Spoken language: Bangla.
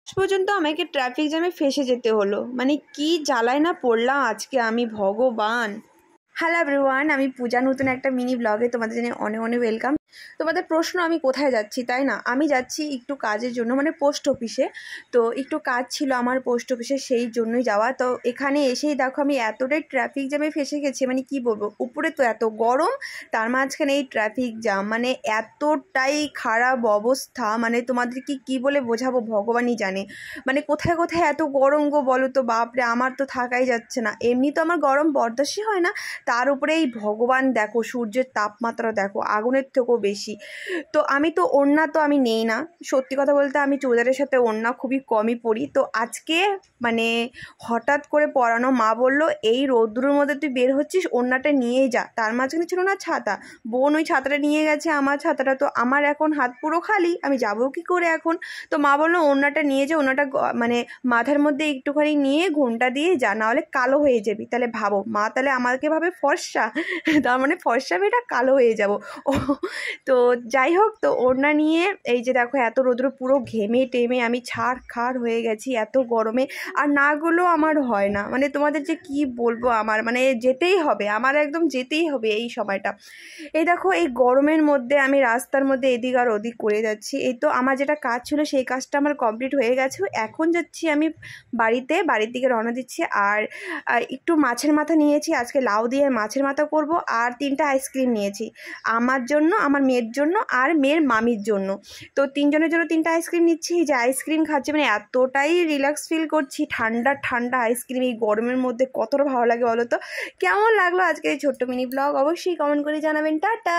পর্যন্ত আমাকে ট্রাফিক জ্যামে ফেসে যেতে হলো, মানে কি জ্বালায় না পড়লাম আজকে আমি, ভগবান। হ্যালো এভরিওয়ান, আমি পূজা, নতুন একটা মিনি ব্লগে তোমাদের জন্য অনেক অনেক ওয়েলকাম। তোমাদের প্রশ্ন আমি কোথায় যাচ্ছি, তাই না? আমি যাচ্ছি একটু কাজের জন্য, মানে পোস্ট অফিসে। তো একটু কাজ ছিল আমার পোস্ট অফিসে, সেই জন্যই যাওয়া। তো এখানে এসেই দেখো আমি এতটাই ট্রাফিক জ্যামে ফেসে গেছি, মানে কি বলবো, উপরে তো এত গরম, তার মাঝখানে এই ট্রাফিক জ্যাম, মানে এতটাই খারাপ অবস্থা, মানে তোমাদেরকে কি বলে বোঝাবো ভগবানই জানে। মানে কোথায় কোথায় এত গরম গো বলো তো, বাপরে, আমার তো থাকাই যাচ্ছে না। এমনি তো আমার গরম বরদাস্তই হয় না, তার উপরে এই ভগবান দেখো, সূর্যের তাপমাত্রা দেখো আগুনের থেকেও বেশি। তো আমি তো ওড়না তো আমি নেই না, সত্যি কথা বলতে আমি চুড়িদারের সাথে ওড়না খুবই কমই পরি। তো আজকে মানে হঠাৎ করে পরানো, মা বললো এই রোদ্দুরের মধ্যে তুই বের হচ্ছিস, ওড়নাটা নিয়েই যা। তার মাঝখানে ছিল না ছাতা, বোন ওই ছাতাটা নিয়ে গেছে, আমার ছাতাটা তো আমার এখন হাত পুরো খালি, আমি যাবো কি করে এখন? তো মা বললো ওড়নাটা নিয়ে যা, ওড়নাটা মানে মাথার মধ্যে একটুখানি নিয়ে ঘোমটা দিয়ে যা, নাহলে কালো হয়ে যাবি। তাহলে ভাবো, মা তাহলে আমাকে ভাবে ফর্সা, তার মানে ফর্সা মেয়েটা কালো হয়ে যাব। ও, তো যাই হোক, তো ওড়না নিয়ে এই যে দেখো এত রোদ্র, পুরো ঘেমে টেমে আমি ছাড়খাড় হয়ে গেছি এত গরমে। আর না গেলেও আমার হয় না, মানে তোমাদের যে কি বলবো, আমার মানে যেতেই হবে, আমার একদম যেতেই হবে এই সময়টা। এই দেখো এই গরমের মধ্যে আমি রাস্তার মধ্যে এদিক আর ওদিক করে যাচ্ছি। এই তো আমার যেটা কাজ ছিল সেই কাজটা আমার কমপ্লিট হয়ে গেছে, এখন যাচ্ছি আমি বাড়ির দিকে রওনা দিচ্ছি। আর একটু মাছের মাথা নিয়েছি, আজকে লাউ দিয়ে মাছের মাথা করব। আর 3টা আইসক্রিম নিয়েছি, আমার জন্য, আমার মেয়ের জন্য, আর মেয়ের মামির জন্য। তো 3জনের জন্য 3টা আইসক্রিম নিচ্ছি। এই যে আইসক্রিম খাচ্ছি, মানে এতটাই রিল্যাক্স ফিল করছি, ঠান্ডা ঠান্ডা আইসক্রিম এই গরমের মধ্যে কতটা ভালো লাগে বলো তো। কেমন লাগলো আজকে এই ছোট্ট মিনি ব্লগ, অবশ্যই কমেন্ট করে জানাবেন। টাটা।